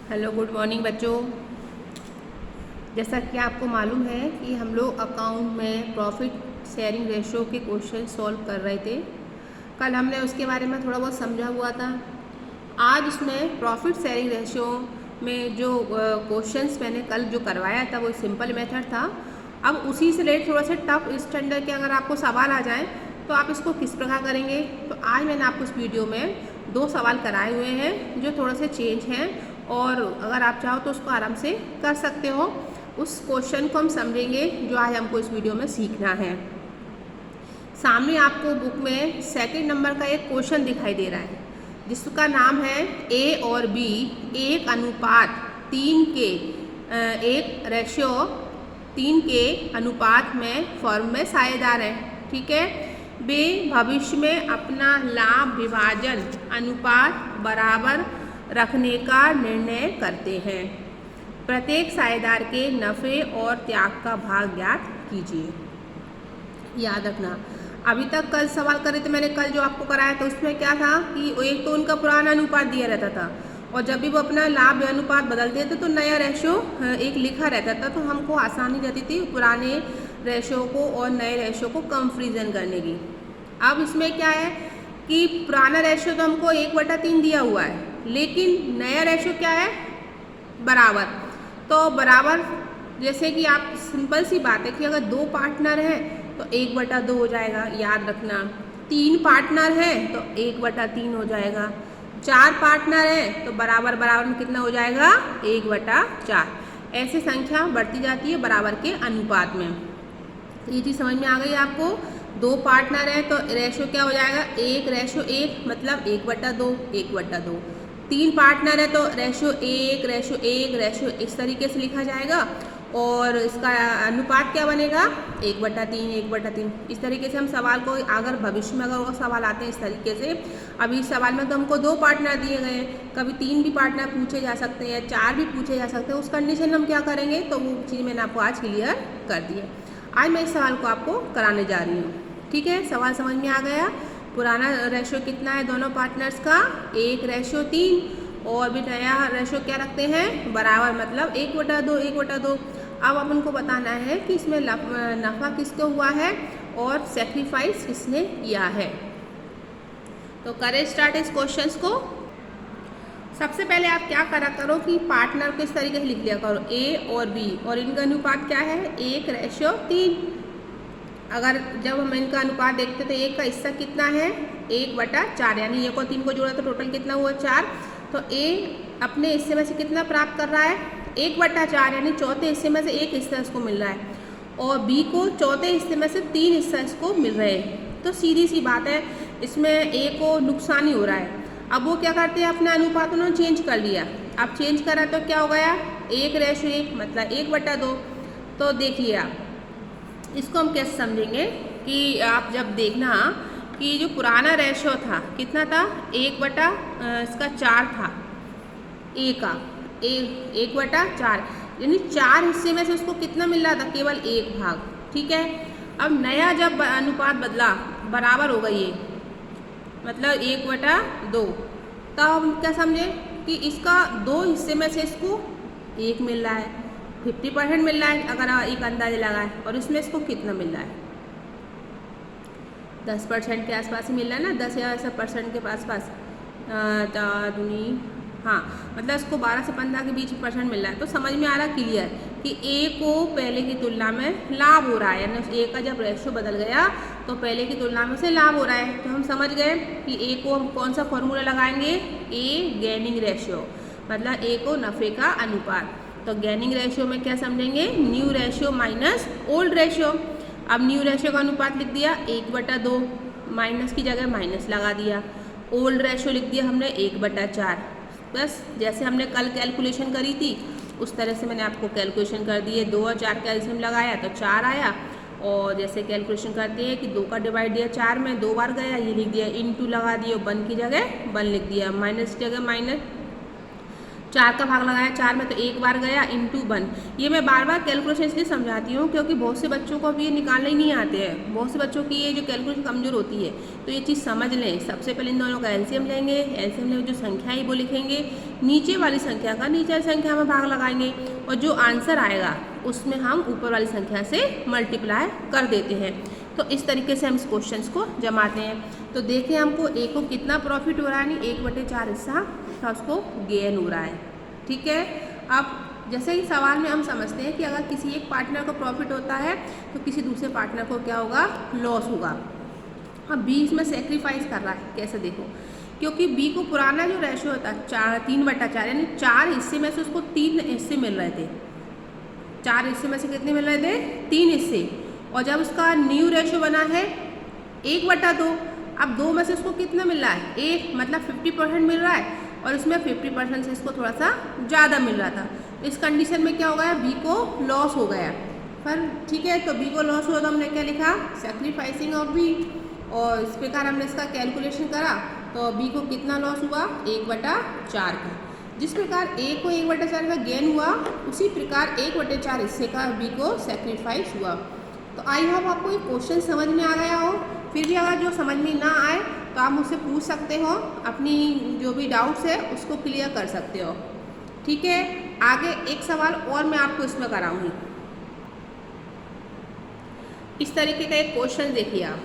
Hello good morning बच्चों। जैसा कि आपको मालूम है कि हम लोग अकाउंट में प्रॉफिट शेयरिंग रेशो के क्वेश्चन सॉल्व कर रहे थे। कल हमने उसके बारे में थोड़ा बहुत समझा हुआ था। आज उसमें प्रॉफिट शेयरिंग रेशो में जो क्वेश्चंस मैंने कल जो करवाया था वो सिंपल मेथड था। अब उसी से रिलेटेड थोड़ा सा टफ स्टैंडर्ड के अगर आपको सवाल आ जाए तो आप इसको किस प्रकार करेंगे। तो आज मैंने आपको इस वीडियो में 2 सवाल कराए हुए हैं जो थोड़ा से चेंज हैं, और अगर आप चाहो तो उसको आराम से कर सकते हो। उस क्वेश्चन को हम समझेंगे जो आज हमको इस वीडियो में सीखना है। सामने आपको बुक में सेकंड नंबर का एक क्वेश्चन दिखाई दे रहा है जिसका नाम है ए और बी 1:3 के 1:3 के अनुपात में फर्म में साझेदार हैं। ठीक है, वे भविष्य में अपना लाभ विभाजन अनुपात बराबर रखने का निर्णय करते हैं। प्रत्येक साझेदार के नफ़े और त्याग का भाग ज्ञात कीजिए। याद रखना, अभी तक कल सवाल करे थे मैंने, कल जो आपको कराया था उसमें क्या था कि एक तो उनका पुराना अनुपात दिया रहता था और जब भी वो अपना लाभ अनुपात बदलते थे तो नया रेशो एक लिखा रहता था, तो हमको आसानी रहती थी पुराने रेशो को और नए रेशो को कंपेरिजन करने की। अब इसमें क्या है कि पुराना रेशो तो हमको 1/3 दिया हुआ है, लेकिन नया रेशो क्या है, बराबर। तो बराबर जैसे कि आप सिंपल सी बात है कि अगर 2 पार्टनर हैं तो 1/2 हो जाएगा, याद रखना। 3 पार्टनर हैं तो 1/3 हो जाएगा। 4 पार्टनर हैं तो बराबर बराबर में कितना हो जाएगा, 1/4। ऐसे संख्या बढ़ती जाती है बराबर के अनुपात में। ये चीज़ समझ में आ गई आपको। 2 पार्टनर हैं तो रेशो क्या हो जाएगा, 1:1 मतलब 1/2 1/2। 3 पार्टनर है तो रेशो 1:1 इस तरीके से लिखा जाएगा और इसका अनुपात क्या बनेगा, 1/3 1/3। इस तरीके से हम सवाल को अगर भविष्य में अगर वो सवाल आते हैं इस तरीके से, अभी इस सवाल में तो हमको 2 पार्टनर दिए गए हैं, कभी 3 भी पार्टनर पूछे जा सकते हैं, 4 भी पूछे जा सकते हैं। उस कंडीशन हम क्या करेंगे, तो वो चीज़ मैंने आपको आज क्लियर कर दी है। आज मैं इस सवाल को आपको कराने जा रही हूँ। ठीक है, सवाल समझ में आ गया। पुराना रेशो कितना है दोनों पार्टनर्स का, 1:3, और भी नया रेशो क्या रखते हैं, बराबर मतलब 1/2 1/2। अब अपन को बताना है कि इसमें नफ़ा किसको हुआ है और सेक्रीफाइस किसने किया है। तो करें स्टार्ट इस क्वेश्चंस को। सबसे पहले आप क्या करा करो कि पार्टनर को इस तरीके से लिख लिया करो, ए और बी, और इनका अनुपात क्या है, 1:3। अगर जब हम इनका अनुपात देखते तो एक का हिस्सा कितना है, 1/4, यानी 1 और 3 को जोड़ा तो टोटल कितना हुआ, 4। तो ए अपने हिस्से में से कितना प्राप्त कर रहा है, 1/4, यानी चौथे हिस्से में से एक हिस्सा इसको मिल रहा है, और बी को चौथे हिस्से में से 3 हिस्सा इसको मिल रहे हैं। तो सीधी सी बात है, इसमें ए को नुकसान ही हो रहा है। अब वो क्या करते हैं, अपना अनुपात उन्होंने चेंज कर लिया। अब चेंज करा तो क्या हो गया, 1:1 मतलब 1/2। तो देखिए आप इसको हम कैसे समझेंगे कि आप जब देखना कि जो पुराना रेशो था कितना था, 1/4 था, ए का 1/4, यानी 4 हिस्से में से उसको कितना मिल रहा था, केवल 1 भाग। ठीक है, अब नया जब अनुपात बदला, बराबर हो गई ये मतलब 1/2, तब हम क्या समझे कि इसका 2 हिस्से में से इसको 1 मिल रहा है, 50% मिल रहा है अगर एक अंदाजा लगाए, और इसमें इसको कितना मिल रहा है, 10% के आसपास ही मिल रहा है ना, 10 या ऐसा परसेंट के आसपास, हाँ मतलब इसको 12 से 15 के बीच परसेंट मिल रहा है। तो समझ में आ रहा क्लियर कि ए को पहले की तुलना में लाभ हो रहा है, यानी ए का जब रेशो बदल गया तो पहले की तुलना में से लाभ हो रहा है। तो हम समझ गए कि ए को हम कौन सा फॉर्मूला लगाएंगे, ए गेनिंग रेशियो, मतलब ए को नफ़े का अनुपात। तो गेनिंग रेशियो में क्या समझेंगे, new ratio minus old ratio. अब न्यू रेशियो का अनुपात लिख दिया 1/2, माइनस की जगह माइनस लगा दिया। ओल्ड रेशियो लिख दिया हमने 1/4। बस जैसे हमने कल कैलकुलेशन करी थी उस तरह से मैंने आपको कैलकुलेशन कर दिए। 2 और 4 का एल्सियम लगाया तो 4 आया, और जैसे कैलकुलेशन करते हैं कि 2 का डिवाइड दिया 4 में 2 बार गया, ये लिख दिया, इनटू लगा दिया, 1 की जगह 1 लिख दिया, माइनस की जगह माइनस। 4 का भाग लगाया 4 में तो एक बार गया इंटू 1। ये मैं बार बार कैलकुलेशन इसलिए समझाती हूँ क्योंकि बहुत से बच्चों को भी ये निकालने ही नहीं आते हैं, बहुत से बच्चों की ये जो कैलकुलेशन कमज़ोर होती है। तो ये चीज़ समझ लें, सबसे पहले इन दोनों का एलसीएम लेंगे, एलसीएम लेंगे जो संख्या है वो लिखेंगे, नीचे वाली संख्या का नीचे वाली संख्या में भाग लगाएंगे और जो आंसर आएगा उसमें हम ऊपर वाली संख्या से मल्टीप्लाई कर देते हैं। तो इस तरीके से हम इस क्वेश्चन को जमाते हैं। तो देखिए हमको ए को कितना प्रॉफिट हो रहा है, यानी 1/4 हिस्सा का उसको गेन हो रहा है। ठीक है, अब जैसे ही सवाल में हम समझते हैं कि अगर किसी एक पार्टनर को प्रॉफिट होता है तो किसी दूसरे पार्टनर को क्या होगा, लॉस होगा। अब बी इसमें सेक्रीफाइस कर रहा है, कैसे देखो, क्योंकि बी को पुराना जो रेशियो होता है 3/4 यानी 4 हिस्से में से उसको 3 हिस्से मिल रहे थे। 4 हिस्से में से कितने मिल रहे थे, 3 हिस्से। और जब उसका न्यू रेशियो बना है 1/2, अब 2 में से उसको कितना मिल रहा है, 1, मतलब 50% मिल रहा है और इसमें 50% से इसको थोड़ा सा ज़्यादा मिल रहा था। तो इस कंडीशन में क्या हो गया, बी को लॉस हो गया। पर ठीक है, तो बी को लॉस हुआ तो हमने क्या लिखा, सेक्रीफाइसिंग ऑफ बी, और इस प्रकार हमने इसका कैलकुलेशन करा तो बी को कितना लॉस हुआ, 1/4 का। जिस प्रकार ए को 1/4 का गेन हुआ उसी प्रकार 1/4 हिस्से का बी को सेक्रीफाइस हुआ। तो आई होप आपको ये क्वेश्चन समझ में आ गया हो। फिर भी अगर जो समझ में ना आए तो आप मुझसे पूछ सकते हो, अपनी जो भी डाउट्स है उसको क्लियर कर सकते हो। ठीक है, आगे एक सवाल और मैं आपको इसमें कराऊंगी। इस तरीके का एक क्वेश्चन देखिए आप,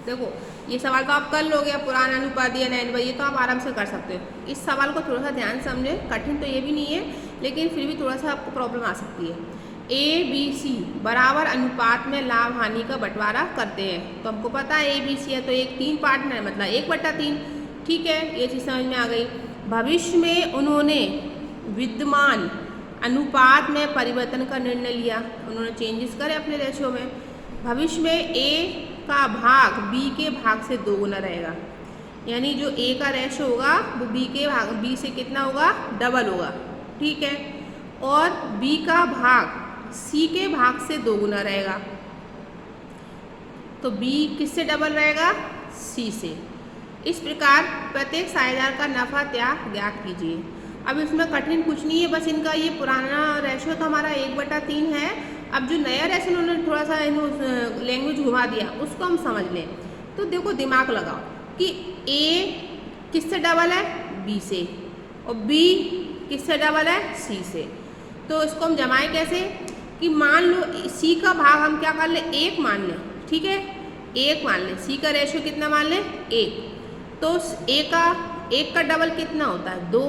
देखो ये सवाल तो आप कर लोगे, पुराना अनुपात या नैन, ये तो आप आराम से कर सकते हो। इस सवाल को थोड़ा सा ध्यान समझें, कठिन तो ये भी नहीं है लेकिन फिर भी थोड़ा सा आपको प्रॉब्लम आ सकती है। ए बी सी बराबर अनुपात में लाभ हानि का बंटवारा करते हैं। तो हमको पता है ए बी सी है तो एक 3 पार्टनर है, मतलब 1/3। ठीक है, ये चीज़ समझ में आ गई। भविष्य में उन्होंने विद्यमान अनुपात में परिवर्तन का निर्णय लिया, उन्होंने चेंजेस करे अपने रेशियो में। भविष्य में ए का भाग बी के भाग से 2 गुना रहेगा, यानी जो ए का रेशियो होगा वो बी के भाग, बी से कितना होगा, डबल होगा। ठीक है, और बी का भाग सी के भाग से 2 गुना रहेगा। तो बी किससे डबल रहेगा, सी से। इस प्रकार प्रत्येक साझेदार का नफा त्याग ज्ञात कीजिए। अब इसमें कठिन कुछ नहीं है, बस इनका ये पुराना रेशियो तो हमारा 1/3 है। अब जो नया रेशियो उन्होंने थोड़ा सा लैंग्वेज घुमा दिया उसको हम समझ लें। तो देखो दिमाग लगाओ कि ए किससे डबल है, बी से, और बी किससे डबल है, सी से। तो इसको हम जमाएं कैसे कि मान लो सी का भाग हम क्या कर लें, 1 मान लें। ठीक है, 1 मान लें, सी का रेशियो कितना मान लें, 1। तो ए का 1 का डबल कितना होता है, 2।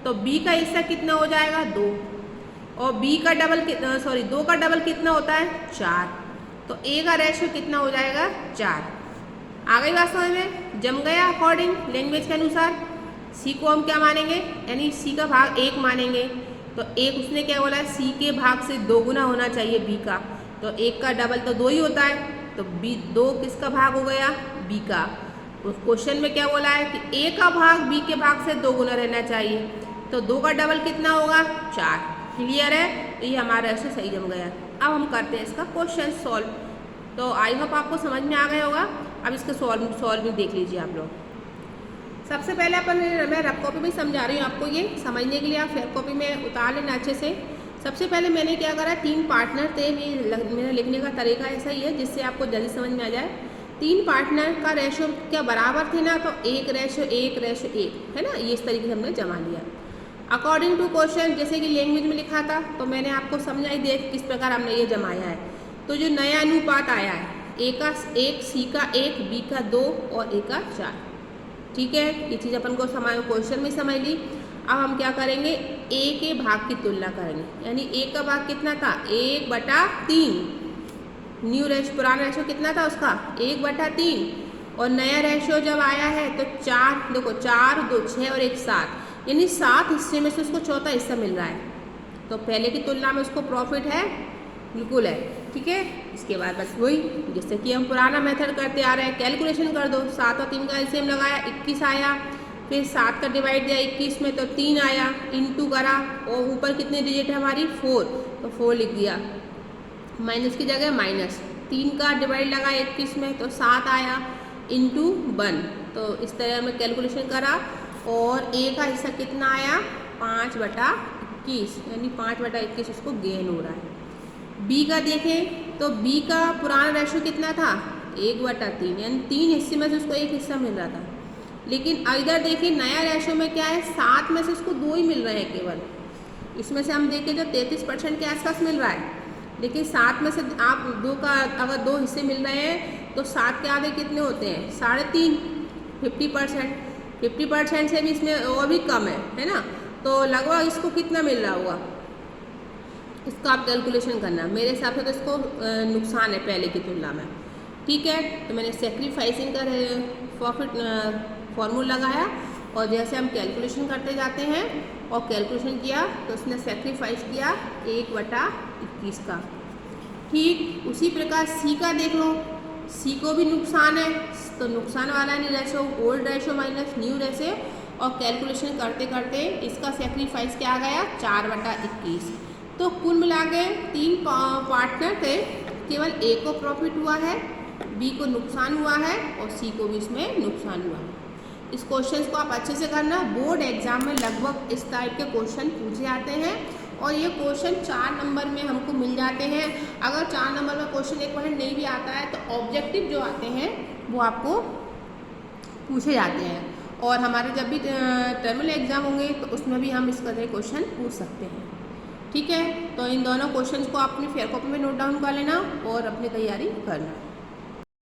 तो बी का हिस्सा कितना हो जाएगा, 2। और बी का डबल कितना, 2 का डबल कितना होता है, 4। तो ए का रेशियो कितना हो जाएगा, 4। आ गई बात समझ में, जम गया अकॉर्डिंग लैंग्वेज के अनुसार। सी को हम क्या मानेंगे, यानी सी का भाग 1 मानेंगे। तो एक उसने क्या बोला है, सी के भाग से 2 गुना होना चाहिए बी का। तो 1 का डबल तो 2 ही होता है, तो बी 2 किसका भाग हो गया, बी का। उस क्वेश्चन में क्या बोला है कि ए का भाग बी के भाग से 2 गुना रहना चाहिए। तो 2 का डबल कितना होगा, 4। क्लियर है, तो ये हमारा ऐसे सही जम गया। अब हम करते हैं इसका क्वेश्चन सॉल्व। तो आई होप आपको समझ में आ गया होगा। अब इसका सॉल्व देख लीजिए आप लोग। सबसे पहले मैं रफ कॉपी में समझा रही हूँ आपको, ये समझने के लिए आप फेयर कॉपी में उतार लेना अच्छे से। सबसे पहले मैंने क्या करा, 3 पार्टनर थे, मेरा लिखने का तरीका ऐसा ही है जिससे आपको जल्दी समझ में आ जाए। 3 पार्टनर का रेशियो क्या बराबर थे ना, तो 1:1:1 है ना, ये इस तरीके से हमने जमा लिया अकॉर्डिंग टू क्वेश्चन। जैसे कि लैंग्वेज में लिखा था तो मैंने आपको समझाई दे किस प्रकार हमने ये जमाया है। तो जो नया अनुपात आया है, ए का 1, सी का 1, बी का 2 और ए का 4। ठीक है, ये चीज़ अपन को क्वेश्चन में समझ ली। अब हम क्या करेंगे, ए के भाग की तुलना करेंगे, यानी ए का भाग कितना था, 1/3। न्यू रेशियो, पुराना रेशियो कितना था उसका, 1/3। और नया रेशियो जब आया है तो 4, देखो 4, 2, 6 और 1 7, यानी 7 हिस्से में से उसको चौथा हिस्सा मिल रहा है। तो पहले की तुलना में उसको प्रॉफिट है, बिल्कुल है। ठीक है, इसके बाद बस वही जैसे कि हम पुराना मेथड करते आ रहे हैं, कैलकुलेशन कर दो। 7 और 3 का एलसीएम लगाया, 21 आया। फिर 7 का डिवाइड दिया 21 में तो 3 आया, इंटू करा, और ऊपर कितने डिजिट है हमारी, 4, तो 4 लिख दिया। माइनस की जगह माइनस, 3 का डिवाइड लगा 21 में तो 7 आया, इंटू 1। तो इस तरह हमने कैलकुलेशन करा और ए का हिस्सा कितना आया, 5/21, यानी 5/21 उसको गेन हो रहा है। बी का देखें तो बी का पुराना रेशो कितना था 1/3, यानी 3 हिस्से में से उसको 1 हिस्सा मिल रहा था। लेकिन इधर देखिए नया रेशो में क्या है 7 में से उसको 2 ही मिल रहे हैं केवल। इसमें से हम देखें तो 33% के आसपास मिल रहा है, लेकिन 7 में से आप 2 का अगर 2 हिस्से मिल रहे हैं तो 7 के आधे कितने होते हैं 3.5, 50%। 50% से भी इसमें और भी कम है ना। तो लगभग इसको कितना मिल रहा होगा, इसका आप कैलकुलेशन करना। मेरे हिसाब से तो इसको नुकसान है पहले की तुलना में। ठीक है, तो मैंने सेक्रीफाइसिंग का प्रॉफिट फॉर्मूला लगाया और जैसे हम कैलकुलेशन करते जाते हैं और कैलकुलेशन किया तो उसने सेक्रीफाइस किया 1/21 का। ठीक उसी प्रकार सी का देख लो, सी को भी नुकसान है तो नुकसान वाला नहीं ratio old ratio minus new ratio, और कैलकुलेशन करते करते इसका सेक्रीफाइस क्या आ गया 4/21। तो कुल मिला के 3 पार्टनर थे, केवल ए को प्रॉफिट हुआ है, बी को नुकसान हुआ है और सी को भी इसमें नुकसान हुआ है। इस क्वेश्चन को आप अच्छे से करना, बोर्ड एग्जाम में लगभग इस टाइप के क्वेश्चन पूछे जाते हैं और ये क्वेश्चन 4 नंबर में हमको मिल जाते हैं। अगर 4 नंबर में क्वेश्चन एक बार नहीं भी आता है तो ऑब्जेक्टिव जो आते हैं वो आपको पूछे जाते हैं, और हमारे जब भी टर्मिनल एग्जाम होंगे तो उसमें भी हम इस तरह के क्वेश्चन पूछ सकते हैं। ठीक है, तो इन दोनों क्वेश्चन को अपनी फेयर कॉपी में नोट डाउन कर लेना और अपनी तैयारी करना।